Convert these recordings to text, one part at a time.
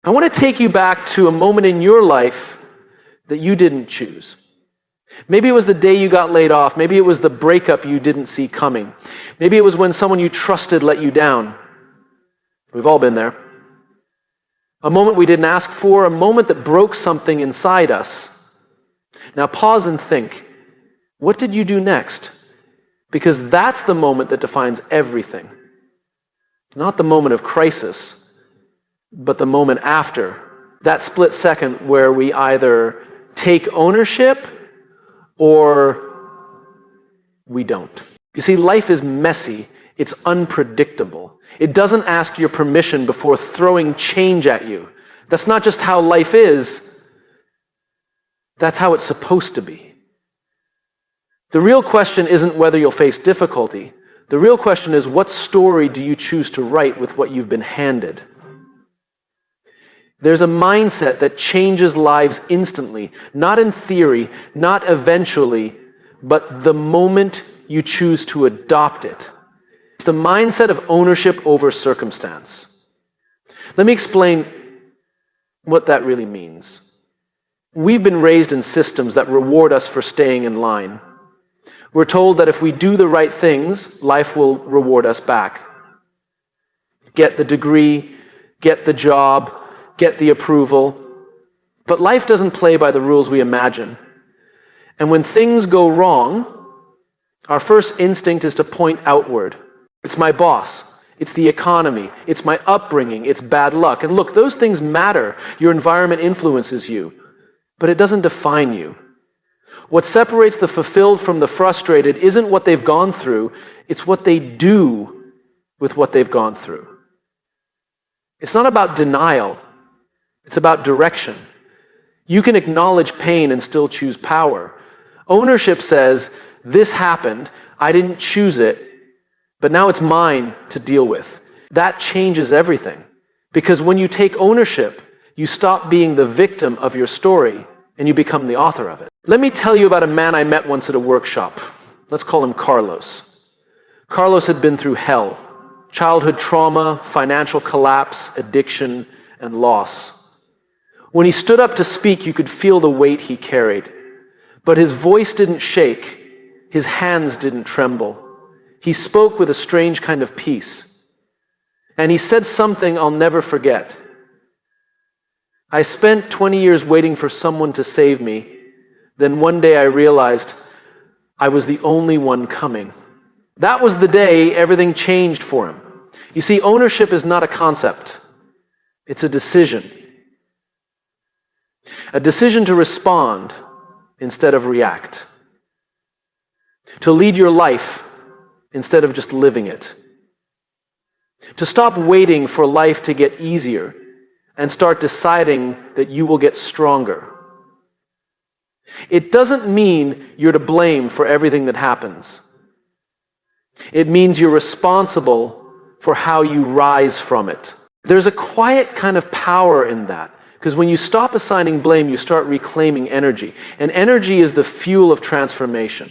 I want to take you back to a moment in your life that you didn't choose. Maybe it was the day you got laid off. Maybe it was the breakup you didn't see coming. Maybe it was when someone you trusted let you down. We've all been there. A moment we didn't ask for, a moment that broke something inside us. Now pause and think, what did you do next? Because that's the moment that defines everything. Not the moment of crisis, but the moment after. That split second where we either take ownership or we don't. You see, life is messy. It's unpredictable. It doesn't ask your permission before throwing change at you. That's not just how life is. That's how it's supposed to be. The real question isn't whether you'll face difficulty. The real question is, what story do you choose to write with what you've been handed? There's a mindset that changes lives instantly, not in theory, not eventually, but the moment you choose to adopt it. It's the mindset of ownership over circumstance. Let me explain what that really means. We've been raised in systems that reward us for staying in line. We're told that if we do the right things, life will reward us back. Get the degree, get the job, get the approval. But life doesn't play by the rules we imagine. And when things go wrong, our first instinct is to point outward. It's my boss. It's the economy. It's my upbringing. It's bad luck. And look, those things matter. Your environment influences you. But it doesn't define you. What separates the fulfilled from the frustrated isn't what they've gone through. It's what they do with what they've gone through. It's not about denial. It's about direction. You can acknowledge pain and still choose power. Ownership says, this happened, I didn't choose it, but now it's mine to deal with. That changes everything. Because when you take ownership, you stop being the victim of your story and you become the author of it. Let me tell you about a man I met once at a workshop. Let's call him Carlos. Carlos had been through hell. Childhood trauma, financial collapse, addiction, and loss. When he stood up to speak, you could feel the weight he carried. But his voice didn't shake. His hands didn't tremble. He spoke with a strange kind of peace. And he said something I'll never forget. I spent 20 years waiting for someone to save me. Then one day I realized I was the only one coming. That was the day everything changed for him. You see, ownership is not a concept. It's a decision. A decision to respond instead of react. To lead your life instead of just living it. To stop waiting for life to get easier and start deciding that you will get stronger. It doesn't mean you're to blame for everything that happens. It means you're responsible for how you rise from it. There's a quiet kind of power in that, because when you stop assigning blame, you start reclaiming energy. And energy is the fuel of transformation.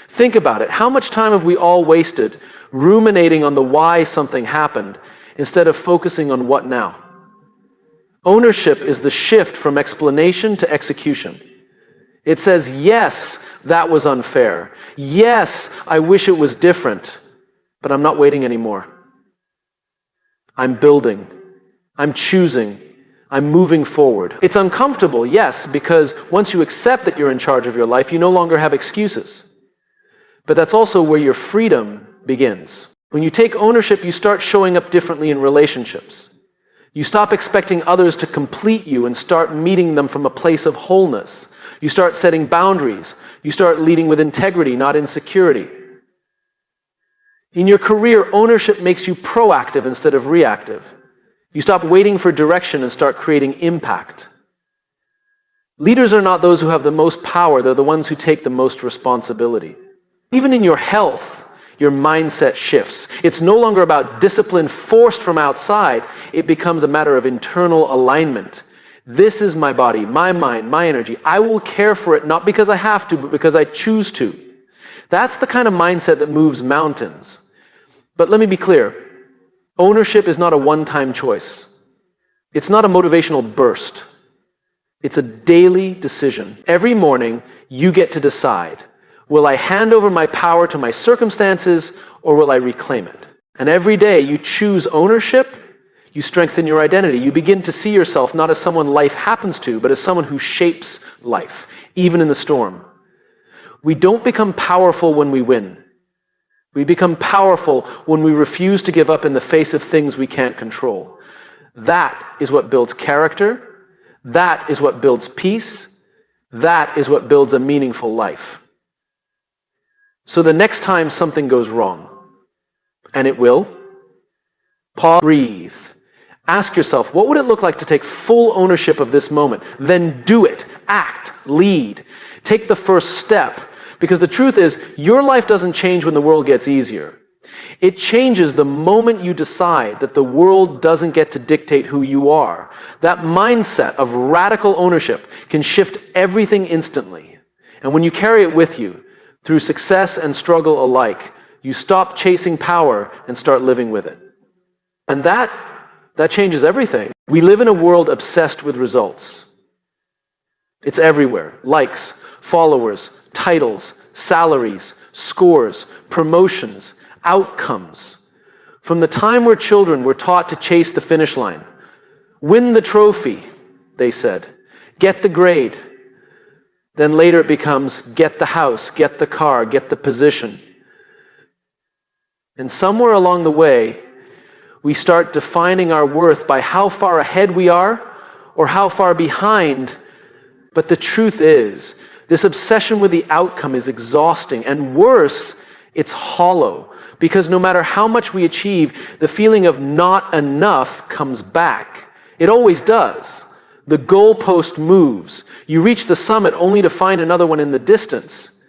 Think about it. How much time have we all wasted ruminating on the why something happened instead of focusing on what now? Ownership is the shift from explanation to execution. It says, yes, that was unfair. Yes, I wish it was different, but I'm not waiting anymore. I'm building. I'm choosing. I'm moving forward. It's uncomfortable, yes, because once you accept that you're in charge of your life, you no longer have excuses. But that's also where your freedom begins. When you take ownership, you start showing up differently in relationships. You stop expecting others to complete you and start meeting them from a place of wholeness. You start setting boundaries. You start leading with integrity, not insecurity. In your career, ownership makes you proactive instead of reactive. You stop waiting for direction and start creating impact. Leaders are not those who have the most power, they're the ones who take the most responsibility. Even in your health, your mindset shifts. It's no longer about discipline forced from outside. It becomes a matter of internal alignment. This is my body, my mind, my energy. I will care for it not because I have to, but because I choose to. That's the kind of mindset that moves mountains. But let me be clear. Ownership is not a one-time choice. It's not a motivational burst. It's a daily decision. Every morning, you get to decide, will I hand over my power to my circumstances or will I reclaim it? And every day you choose ownership, you strengthen your identity. You begin to see yourself not as someone life happens to, but as someone who shapes life, even in the storm. We don't become powerful when we win. We become powerful when we refuse to give up in the face of things we can't control. That is what builds character. That is what builds peace. That is what builds a meaningful life. So the next time something goes wrong, and it will, pause, breathe. Ask yourself, what would it look like to take full ownership of this moment? Then do it. Act. Lead. Take the first step. Because the truth is, your life doesn't change when the world gets easier. It changes the moment you decide that the world doesn't get to dictate who you are. That mindset of radical ownership can shift everything instantly. And when you carry it with you, through success and struggle alike, you stop chasing power and start living with it. And that changes everything. We live in a world obsessed with results. It's everywhere. Likes, followers, titles, salaries, scores, promotions, outcomes. From the time we're children, we're taught to chase the finish line. Win the trophy, they said. Get the grade. Then later it becomes get the house, get the car, get the position. And somewhere along the way, we start defining our worth by how far ahead we are or how far behind. But the truth is, this obsession with the outcome is exhausting, and worse, it's hollow. Because no matter how much we achieve, the feeling of not enough comes back. It always does. The goalpost moves. You reach the summit only to find another one in the distance.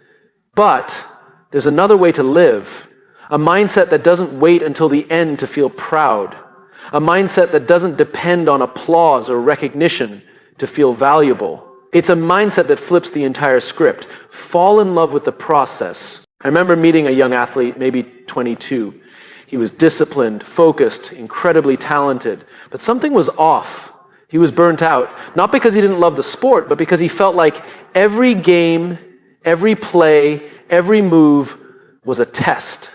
But there's another way to live. A mindset that doesn't wait until the end to feel proud. A mindset that doesn't depend on applause or recognition to feel valuable. It's a mindset that flips the entire script. Fall in love with the process. I remember meeting a young athlete, maybe 22. He was disciplined, focused, incredibly talented, but something was off. He was burnt out, not because he didn't love the sport, but because he felt like every game, every play, every move was a test,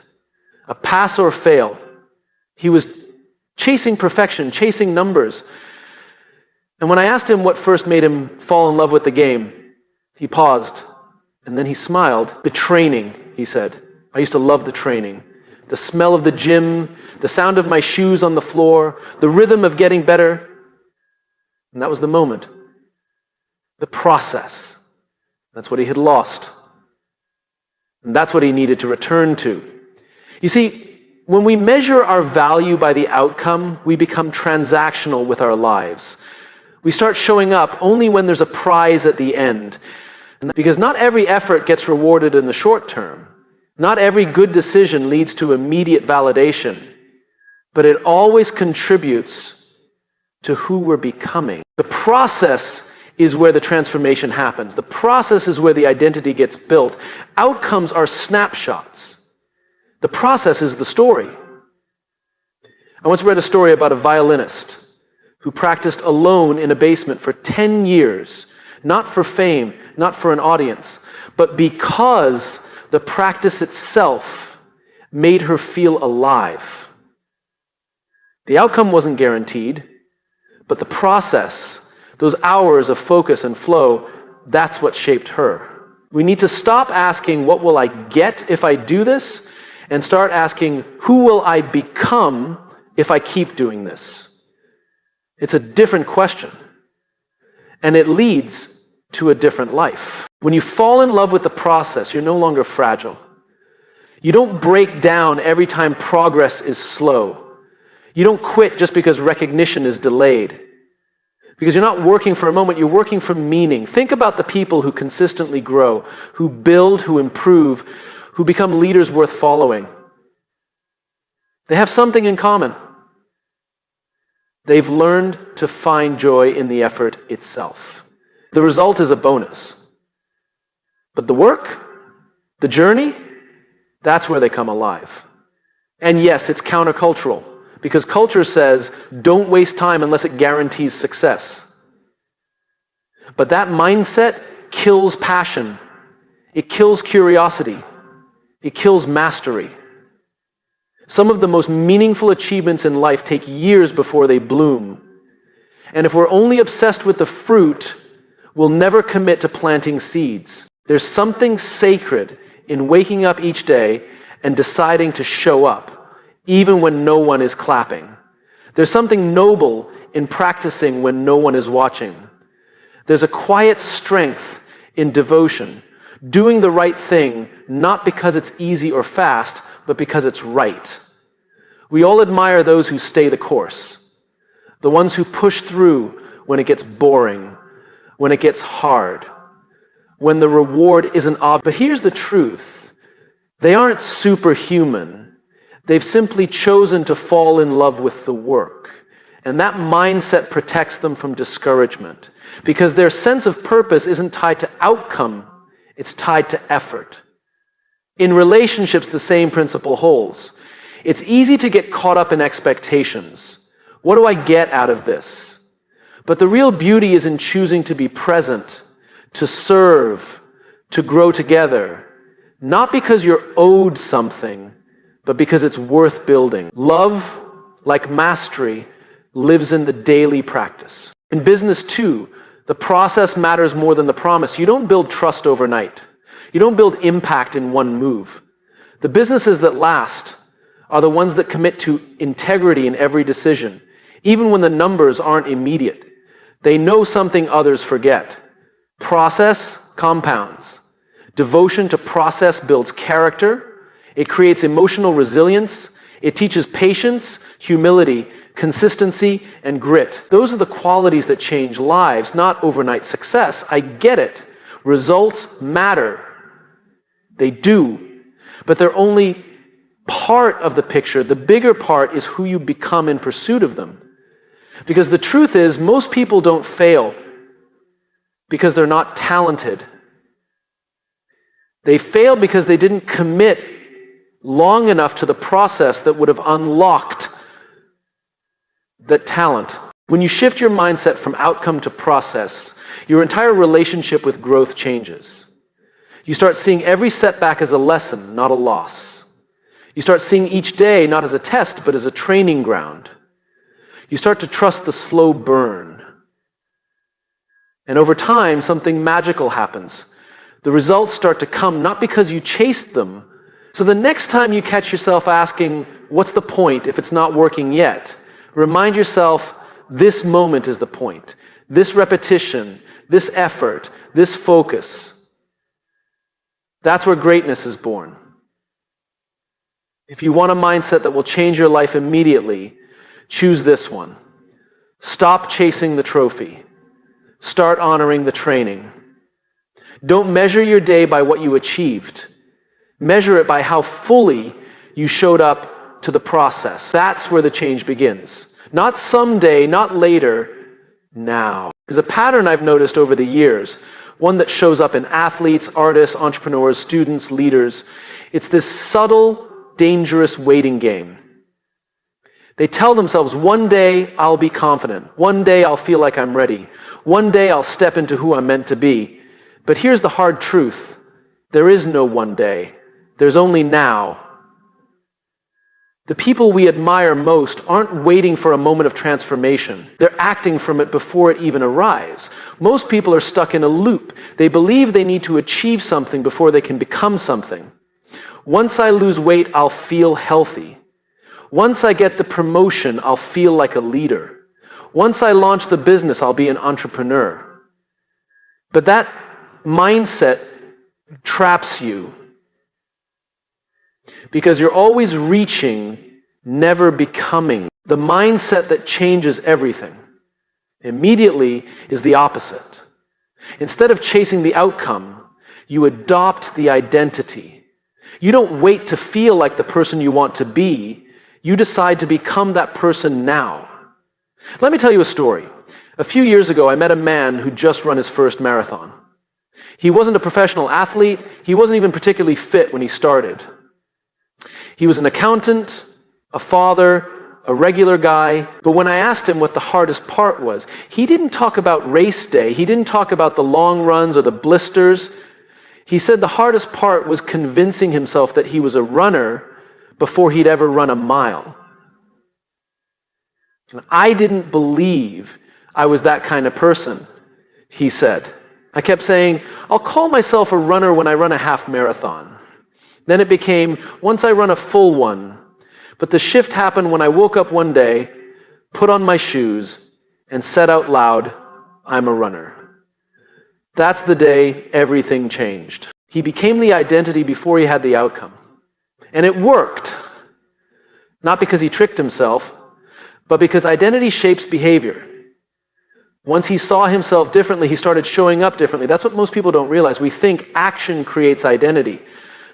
a pass or fail. He was chasing perfection, chasing numbers. And when I asked him what first made him fall in love with the game, he paused, and then he smiled. The training, he said. I used to love the training. The smell of the gym, the sound of my shoes on the floor, the rhythm of getting better. And that was the moment. The process. That's what he had lost. And that's what he needed to return to. You see, when we measure our value by the outcome, we become transactional with our lives. We start showing up only when there's a prize at the end. Because not every effort gets rewarded in the short term. Not every good decision leads to immediate validation. But it always contributes to who we're becoming. The process is where the transformation happens. The process is where the identity gets built. Outcomes are snapshots. The process is the story. I once read a story about a violinist who practiced alone in a basement for 10 years, not for fame, not for an audience, but because the practice itself made her feel alive. The outcome wasn't guaranteed, but the process, those hours of focus and flow, that's what shaped her. We need to stop asking, what will I get if I do this? And start asking, who will I become if I keep doing this? It's a different question. And it leads to a different life. When you fall in love with the process, you're no longer fragile. You don't break down every time progress is slow. You don't quit just because recognition is delayed. Because you're not working for a moment, you're working for meaning. Think about the people who consistently grow, who build, who improve, who become leaders worth following. They have something in common. They've learned to find joy in the effort itself. The result is a bonus. But the work, the journey, that's where they come alive. And yes, it's countercultural. because culture says, don't waste time unless it guarantees success. But that mindset kills passion. It kills curiosity. It kills mastery. Some of the most meaningful achievements in life take years before they bloom. And if we're only obsessed with the fruit, we'll never commit to planting seeds. There's something sacred in waking up each day and deciding to show up, even when no one is clapping. There's something noble in practicing when no one is watching. There's a quiet strength in devotion, doing the right thing, not because it's easy or fast, but because it's right. We all admire those who stay the course, the ones who push through when it gets boring, when it gets hard, when the reward isn't obvious. But here's the truth. They aren't superhuman. They've simply chosen to fall in love with the work. And that mindset protects them from discouragement, because their sense of purpose isn't tied to outcome, it's tied to effort. In relationships, the same principle holds. It's easy to get caught up in expectations. What do I get out of this? But the real beauty is in choosing to be present, to serve, to grow together, not because you're owed something, but because it's worth building. Love, like mastery, lives in the daily practice. In business too, the process matters more than the promise. You don't build trust overnight. You don't build impact in one move. The businesses that last are the ones that commit to integrity in every decision, even when the numbers aren't immediate. They know something others forget. Process compounds. Devotion to process builds character. It creates emotional resilience. It teaches patience, humility, consistency, and grit. Those are the qualities that change lives, not overnight success. I get it. Results matter. They do. But they're only part of the picture. The bigger part is who you become in pursuit of them. Because the truth is, most people don't fail because they're not talented. They fail because they didn't commit long enough to the process that would have unlocked that talent. When you shift your mindset from outcome to process, your entire relationship with growth changes. You start seeing every setback as a lesson, not a loss. You start seeing each day not as a test, but as a training ground. You start to trust the slow burn. And over time, something magical happens. The results start to come not because you chased them. So the next time you catch yourself asking, what's the point if it's not working yet? Remind yourself, this moment is the point. This repetition, this effort, this focus. That's where greatness is born. If you want a mindset that will change your life immediately, choose this one. Stop chasing the trophy. Start honoring the training. Don't measure your day by what you achieved. Measure it by how fully you showed up to the process. That's where the change begins. Not someday, not later, now. There's a pattern I've noticed over the years, one that shows up in athletes, artists, entrepreneurs, students, leaders. It's this subtle, dangerous waiting game. They tell themselves, one day I'll be confident. One day I'll feel like I'm ready. One day I'll step into who I'm meant to be. But here's the hard truth. There is no one day. There's only now. The people we admire most aren't waiting for a moment of transformation. They're acting from it before it even arrives. Most people are stuck in a loop. They believe they need to achieve something before they can become something. Once I lose weight, I'll feel healthy. Once I get the promotion, I'll feel like a leader. Once I launch the business, I'll be an entrepreneur. But that mindset traps you because you're always reaching, never becoming. The mindset that changes everything immediately is the opposite. Instead of chasing the outcome, you adopt the identity. You don't wait to feel like the person you want to be. You decide to become that person now. Let me tell you a story. A few years ago, I met a man who'd just run his first marathon. He wasn't a professional athlete. He wasn't even particularly fit when he started. He was an accountant, a father, a regular guy. But when I asked him what the hardest part was, he didn't talk about race day. He didn't talk about the long runs or the blisters. He said the hardest part was convincing himself that he was a runner before he'd ever run a mile. And I didn't believe I was that kind of person, he said. I kept saying, I'll call myself a runner when I run a half marathon. Then it became, once I run a full one. But the shift happened when I woke up one day, put on my shoes, and said out loud, I'm a runner. That's the day everything changed. He became the identity before he had the outcome. And it worked. Not because he tricked himself, but because identity shapes behavior. Once he saw himself differently, he started showing up differently. That's what most people don't realize. We think action creates identity,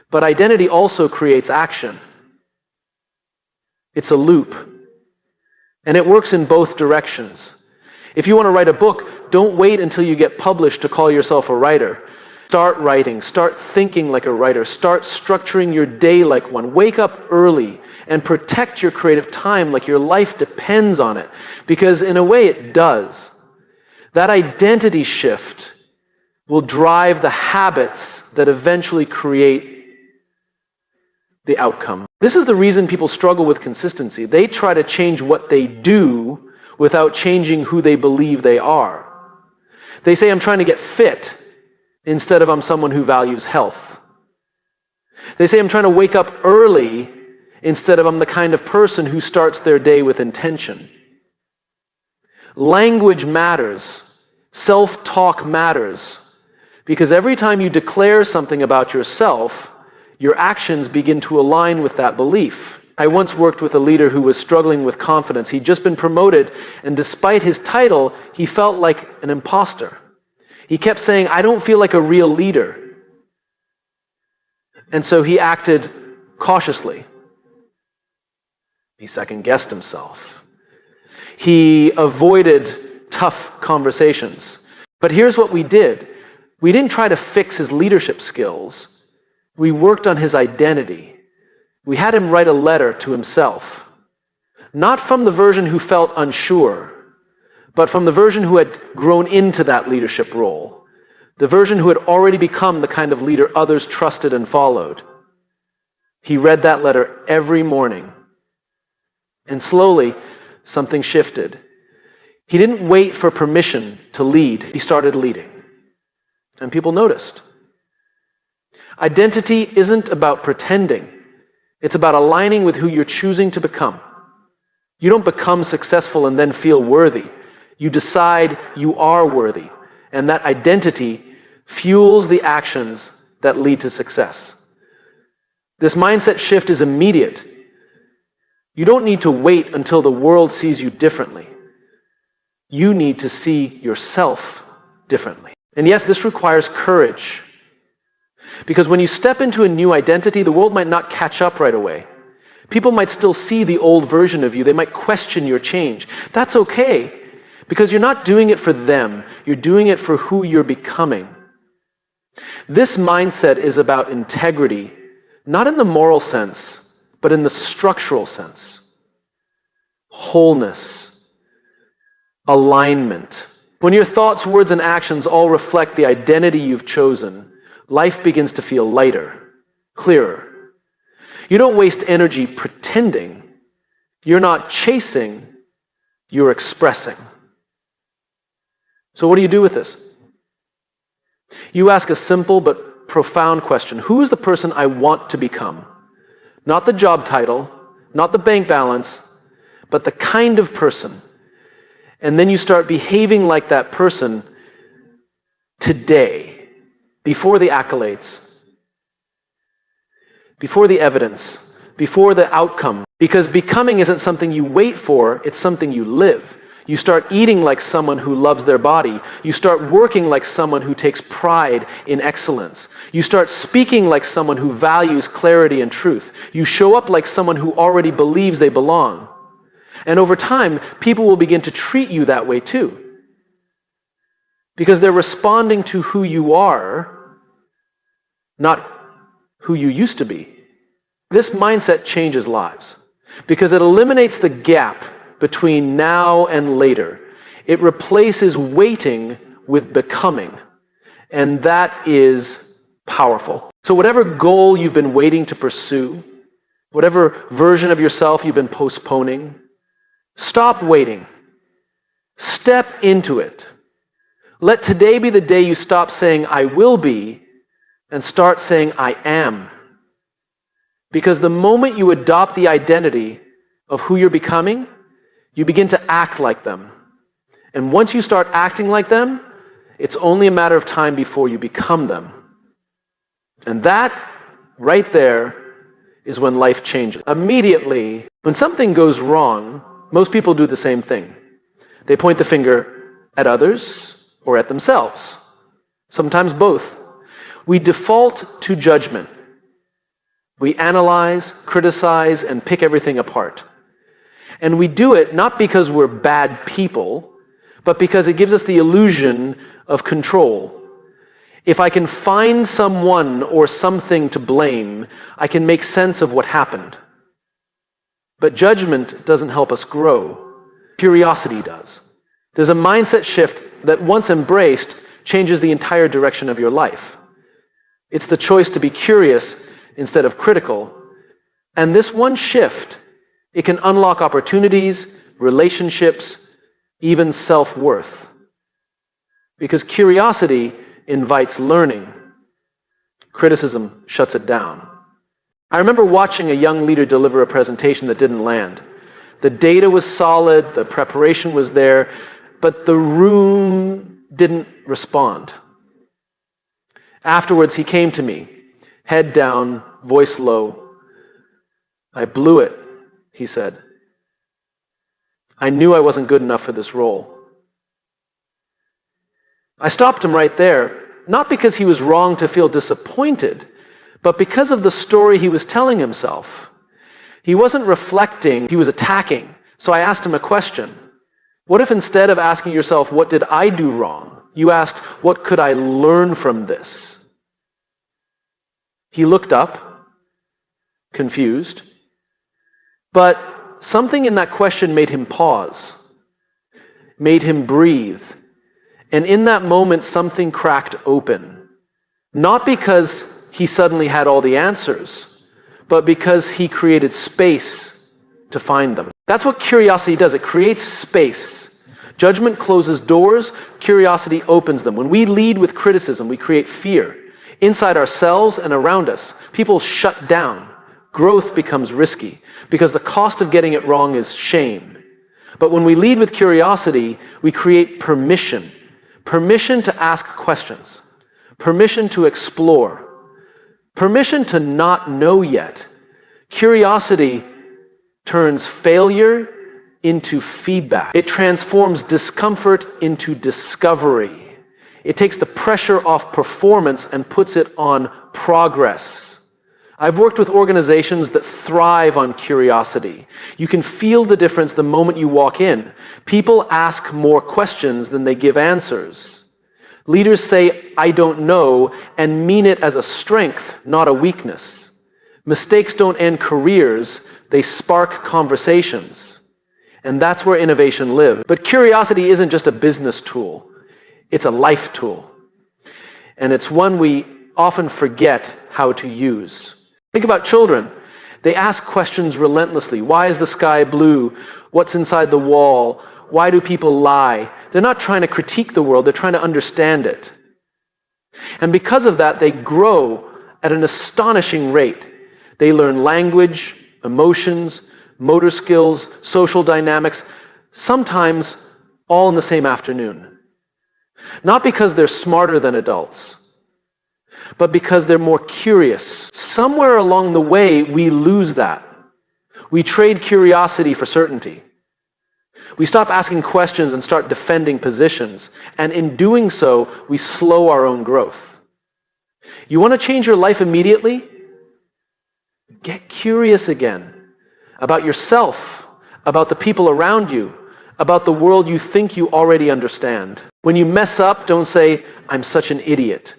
but identity also creates action. It's a loop, and it works in both directions. If you want to write a book, don't wait until you get published to call yourself a writer. Start writing, start thinking like a writer, start structuring your day like one. Wake up early and protect your creative time like your life depends on it, because in a way it does. That identity shift will drive the habits that eventually create the outcome. This is the reason people struggle with consistency. They try to change what they do without changing who they believe they are. They say, I'm trying to get fit, instead of I'm someone who values health. They say, I'm trying to wake up early, instead of I'm the kind of person who starts their day with intention. Language matters. Self-talk matters. Because every time you declare something about yourself, your actions begin to align with that belief. I once worked with a leader who was struggling with confidence. He'd just been promoted, and despite his title, he felt like an imposter. He kept saying, I don't feel like a real leader. And so he acted cautiously. He second-guessed himself. He avoided tough conversations. But here's what we did. We didn't try to fix his leadership skills. We worked on his identity. We had him write a letter to himself. Not from the version who felt unsure, but from the version who had grown into that leadership role. The version who had already become the kind of leader others trusted and followed. He read that letter every morning. And slowly, something shifted. He didn't wait for permission to lead. He started leading. And people noticed. Identity isn't about pretending. It's about aligning with who you're choosing to become. You don't become successful and then feel worthy. You decide you are worthy. And that identity fuels the actions that lead to success. This mindset shift is immediate. You don't need to wait until the world sees you differently. You need to see yourself differently. And yes, this requires courage. Because when you step into a new identity, the world might not catch up right away. People might still see the old version of you. They might question your change. That's okay, because you're not doing it for them. You're doing it for who you're becoming. This mindset is about integrity, not in the moral sense, but in the structural sense. Wholeness, alignment. When your thoughts, words, and actions all reflect the identity you've chosen, life begins to feel lighter, clearer. You don't waste energy pretending. You're not chasing, you're expressing. So what do you do with this? You ask a simple but profound question. Who is the person I want to become? Not the job title, not the bank balance, but the kind of person. And then you start behaving like that person today, before the accolades, before the evidence, before the outcome. Because becoming isn't something you wait for, it's something you live. You start eating like someone who loves their body. You start working like someone who takes pride in excellence. You start speaking like someone who values clarity and truth. You show up like someone who already believes they belong. And over time, people will begin to treat you that way too. Because they're responding to who you are, not who you used to be. This mindset changes lives. because it eliminates the gap between now and later. It replaces waiting with becoming, and that is powerful. So whatever goal you've been waiting to pursue, whatever version of yourself you've been postponing, stop waiting. Step into it. Let today be the day you stop saying, I will be, and start saying, I am. Because the moment you adopt the identity of who you're becoming, you begin to act like them. And once you start acting like them, it's only a matter of time before you become them. And that, right there, is when life changes. Immediately, when something goes wrong, most people do the same thing. They point the finger at others or at themselves. Sometimes both. We default to judgment. We analyze, criticize, and pick everything apart. And we do it not because we're bad people, but because it gives us the illusion of control. If I can find someone or something to blame, I can make sense of what happened. But judgment doesn't help us grow. Curiosity does. There's a mindset shift that, once embraced, changes the entire direction of your life. It's the choice to be curious instead of critical. And this one shift, it can unlock opportunities, relationships, even self-worth. Because curiosity invites learning. Criticism shuts it down. I remember watching a young leader deliver a presentation that didn't land. The data was solid, the preparation was there, but the room didn't respond. Afterwards, he came to me, head down, voice low. I blew it, he said. I knew I wasn't good enough for this role. I stopped him right there, not because he was wrong to feel disappointed, but because of the story he was telling himself. He wasn't reflecting, he was attacking. So I asked him a question. What if instead of asking yourself, what did I do wrong, you asked, what could I learn from this? He looked up, confused, but something in that question made him pause, made him breathe. And in that moment, something cracked open. Not because he suddenly had all the answers, but because he created space to find them. That's what curiosity does. It creates space. Judgment closes doors, curiosity opens them. When we lead with criticism, we create fear. Inside ourselves and around us, people shut down. Growth becomes risky because the cost of getting it wrong is shame. But when we lead with curiosity, we create permission. Permission to ask questions. Permission to explore. Permission to not know yet. Curiosity turns failure into feedback. It transforms discomfort into discovery. It takes the pressure off performance and puts it on progress. I've worked with organizations that thrive on curiosity. You can feel the difference the moment you walk in. People ask more questions than they give answers. Leaders say, I don't know, and mean it as a strength, not a weakness. Mistakes don't end careers, they spark conversations. And that's where innovation lives. But curiosity isn't just a business tool, it's a life tool. And it's one we often forget how to use. Think about children. They ask questions relentlessly. Why is the sky blue? What's inside the wall? Why do people lie? They're not trying to critique the world, they're trying to understand it. And because of that, they grow at an astonishing rate. They learn language, emotions, motor skills, social dynamics, sometimes all in the same afternoon. Not because they're smarter than adults, but because they're more curious. Somewhere along the way, we lose that. We trade curiosity for certainty. We stop asking questions and start defending positions. And in doing so, we slow our own growth. You want to change your life immediately? Get curious again about yourself, about the people around you, about the world you think you already understand. When you mess up, don't say, I'm such an idiot.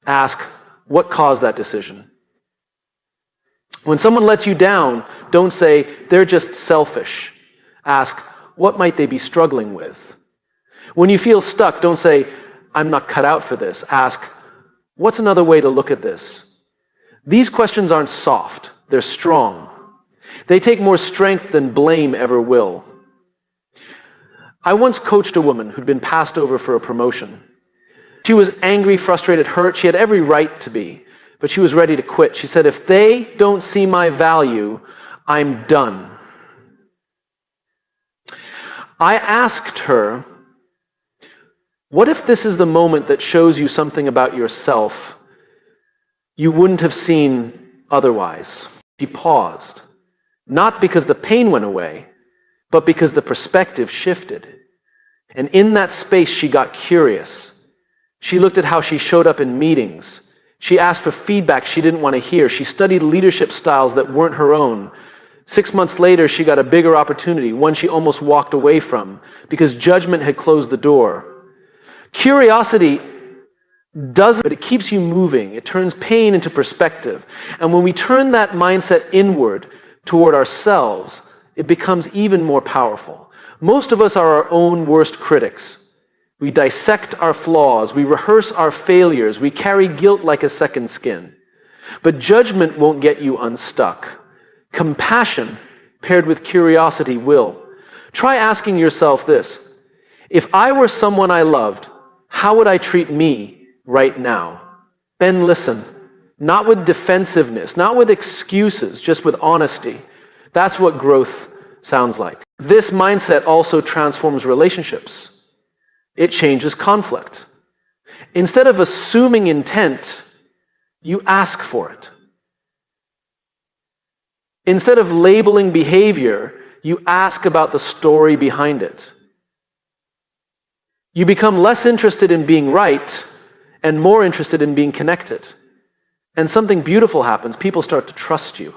Ask, what caused that decision? When someone lets you down, don't say, they're just selfish. Ask, what might they be struggling with? When you feel stuck, don't say, I'm not cut out for this. Ask, what's another way to look at this? These questions aren't soft, they're strong. They take more strength than blame ever will. I once coached a woman who'd been passed over for a promotion. She was angry, frustrated, hurt. She had every right to be, but she was ready to quit. She said, if they don't see my value, I'm done. I asked her, what if this is the moment that shows you something about yourself you wouldn't have seen otherwise? She paused, not because the pain went away, but because the perspective shifted. And in that space, she got curious. She looked at how she showed up in meetings. She asked for feedback she didn't want to hear. She studied leadership styles that weren't her own. 6 months later, she got a bigger opportunity, one she almost walked away from, because judgment had closed the door. Curiosity does, but it keeps you moving. It turns pain into perspective. And when we turn that mindset inward toward ourselves, it becomes even more powerful. Most of us are our own worst critics. We dissect our flaws. We rehearse our failures. We carry guilt like a second skin. But judgment won't get you unstuck. Compassion paired with curiosity will. Try asking yourself this: if I were someone I loved, how would I treat me right now? Then listen, not with defensiveness, not with excuses, just with honesty. That's what growth sounds like. This mindset also transforms relationships. It changes conflict. Instead of assuming intent, you ask for it. Instead of labeling behavior, you ask about the story behind it. You become less interested in being right and more interested in being connected. And something beautiful happens. People start to trust you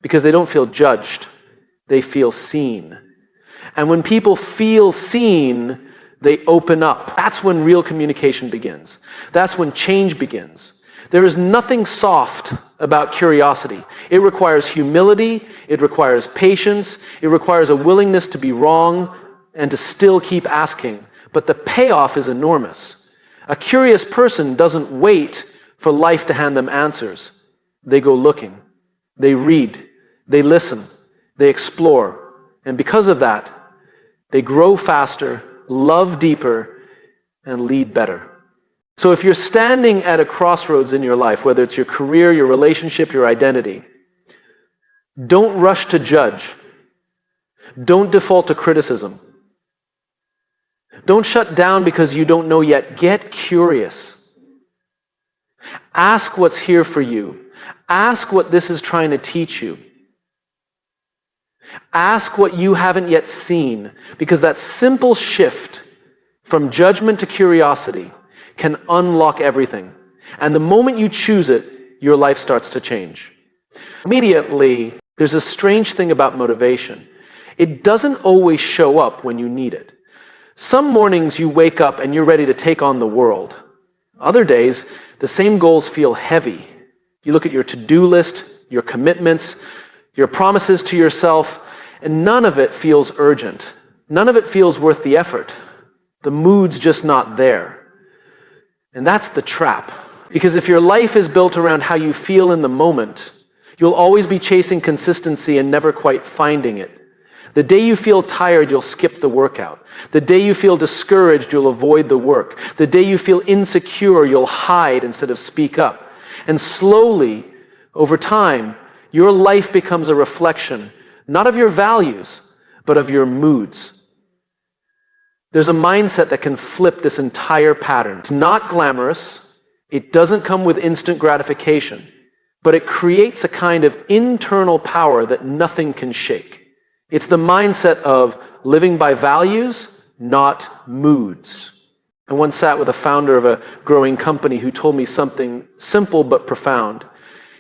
because they don't feel judged. They feel seen. And when people feel seen, they open up. That's when real communication begins. That's when change begins. There is nothing soft about curiosity. It requires humility. It requires patience. It requires a willingness to be wrong and to still keep asking. But the payoff is enormous. A curious person doesn't wait for life to hand them answers. They go looking. They read. They listen. They explore. And because of that, they grow faster, love deeper, and lead better. So if you're standing at a crossroads in your life, whether it's your career, your relationship, your identity, don't rush to judge. Don't default to criticism. Don't shut down because you don't know yet. Get curious. Ask what's here for you. Ask what this is trying to teach you. Ask what you haven't yet seen, because that simple shift from judgment to curiosity can unlock everything. And the moment you choose it, your life starts to change. Immediately, there's a strange thing about motivation. It doesn't always show up when you need it. Some mornings you wake up and you're ready to take on the world. Other days, the same goals feel heavy. You look at your to-do list, your commitments, your promises to yourself, and none of it feels urgent. None of it feels worth the effort. The mood's just not there. And that's the trap. Because if your life is built around how you feel in the moment, you'll always be chasing consistency and never quite finding it. The day you feel tired, you'll skip the workout. The day you feel discouraged, you'll avoid the work. The day you feel insecure, you'll hide instead of speak up. And slowly, over time, your life becomes a reflection, not of your values, but of your moods. There's a mindset that can flip this entire pattern. It's not glamorous. It doesn't come with instant gratification, but it creates a kind of internal power that nothing can shake. It's the mindset of living by values, not moods. I once sat with a founder of a growing company who told me something simple but profound.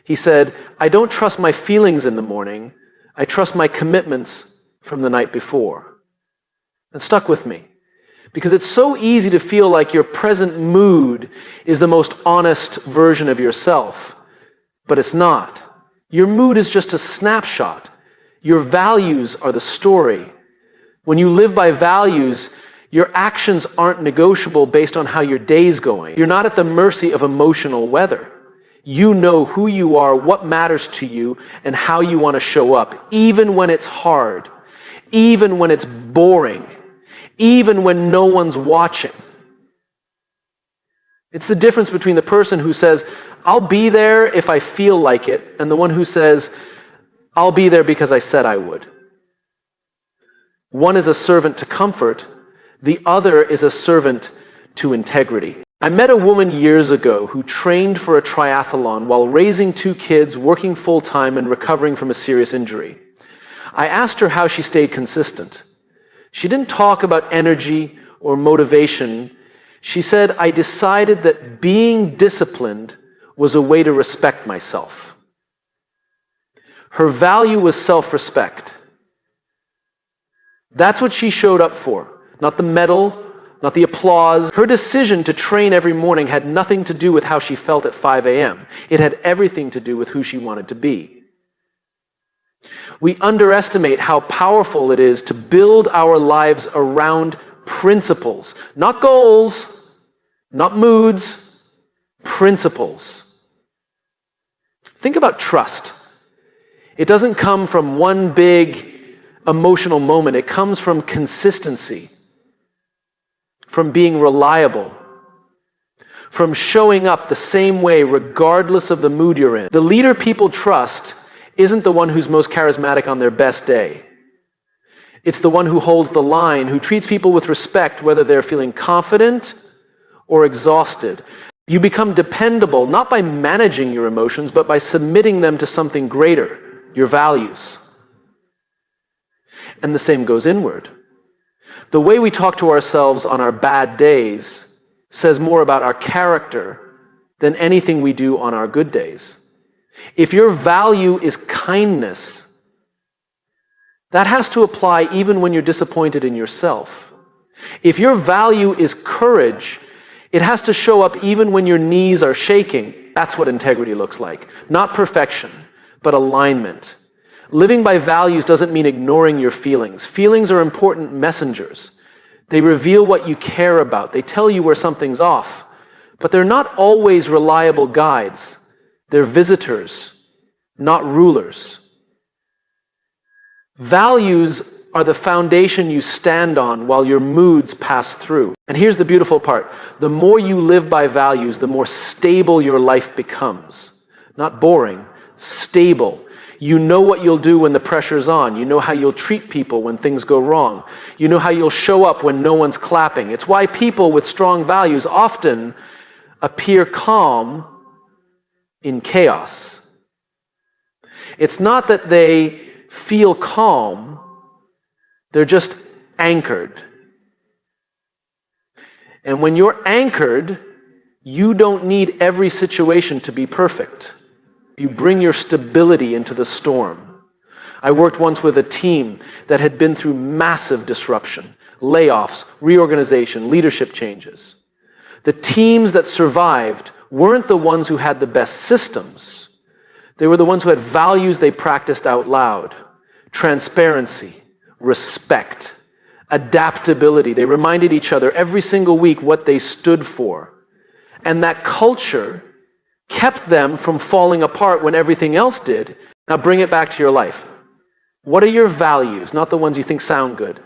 He said, I don't trust my feelings in the morning. I trust my commitments from the night before. It stuck with me. Because it's so easy to feel like your present mood is the most honest version of yourself. But it's not. Your mood is just a snapshot. Your values are the story. When you live by values, your actions aren't negotiable based on how your day's going. You're not at the mercy of emotional weather. You know who you are, what matters to you, and how you want to show up, even when it's hard, even when it's boring, even when no one's watching. It's the difference between the person who says, I'll be there if I feel like it, and the one who says, I'll be there because I said I would. One is a servant to comfort, the other is a servant to integrity. I met a woman years ago who trained for a triathlon while raising 2 kids, working full-time, and recovering from a serious injury. I asked her how she stayed consistent. She didn't talk about energy or motivation. She said, I decided that being disciplined was a way to respect myself. Her value was self-respect. That's what she showed up for. Not the medal, not the applause. Her decision to train every morning had nothing to do with how she felt at 5 a.m. It had everything to do with who she wanted to be. We underestimate how powerful it is to build our lives around principles, not goals, not moods, principles. Think about trust. It doesn't come from one big emotional moment. It comes from consistency, from being reliable, from showing up the same way regardless of the mood you're in. The leader people trust isn't the one who's most charismatic on their best day. It's the one who holds the line, who treats people with respect whether they're feeling confident or exhausted. You become dependable not by managing your emotions, but by submitting them to something greater, your values. And the same goes inward. The way we talk to ourselves on our bad days says more about our character than anything we do on our good days. If your value is kindness, that has to apply even when you're disappointed in yourself. If your value is courage, it has to show up even when your knees are shaking. That's what integrity looks like. Not perfection, but alignment. Living by values doesn't mean ignoring your feelings. Feelings are important messengers. They reveal what you care about. They tell you where something's off. But they're not always reliable guides. They're visitors, not rulers. Values are the foundation you stand on while your moods pass through. And here's the beautiful part. The more you live by values, the more stable your life becomes. Not boring, stable. You know what you'll do when the pressure's on. You know how you'll treat people when things go wrong. You know how you'll show up when no one's clapping. It's why people with strong values often appear calm in chaos. It's not that they feel calm, they're just anchored. And when you're anchored, you don't need every situation to be perfect. You bring your stability into the storm. I worked once with a team that had been through massive disruption, layoffs, reorganization, leadership changes. The teams that survived weren't the ones who had the best systems. They were the ones who had values they practiced out loud. Transparency, respect, adaptability. They reminded each other every single week what they stood for. And that culture kept them from falling apart when everything else did. Now bring it back to your life. What are your values? Not the ones you think sound good,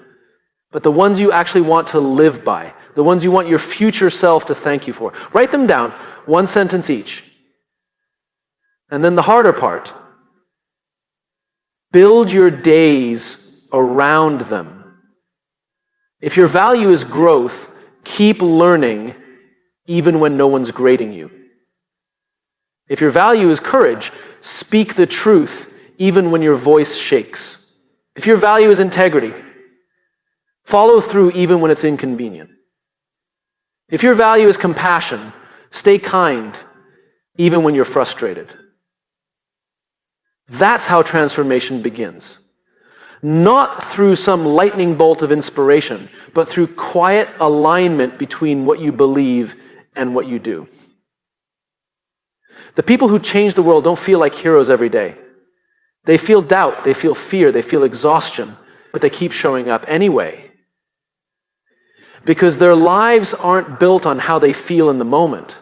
but the ones you actually want to live by, the ones you want your future self to thank you for. Write them down, 1 sentence each. And then the harder part, build your days around them. If your value is growth, keep learning even when no one's grading you. If your value is courage, speak the truth even when your voice shakes. If your value is integrity, follow through even when it's inconvenient. If your value is compassion, stay kind even when you're frustrated. That's how transformation begins. Not through some lightning bolt of inspiration, but through quiet alignment between what you believe and what you do. The people who change the world don't feel like heroes every day. They feel doubt, they feel fear, they feel exhaustion, but they keep showing up anyway. Because their lives aren't built on how they feel in the moment.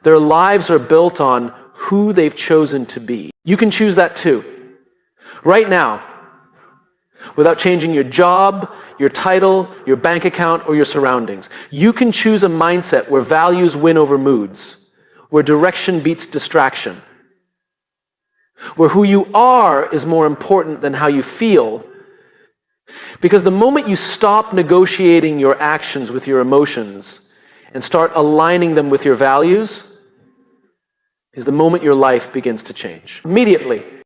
Their lives are built on who they've chosen to be. You can choose that too. Right now, without changing your job, your title, your bank account, or your surroundings. You can choose a mindset where values win over moods, where direction beats distraction, where who you are is more important than how you feel. Because the moment you stop negotiating your actions with your emotions and start aligning them with your values, is the moment your life begins to change. Immediately.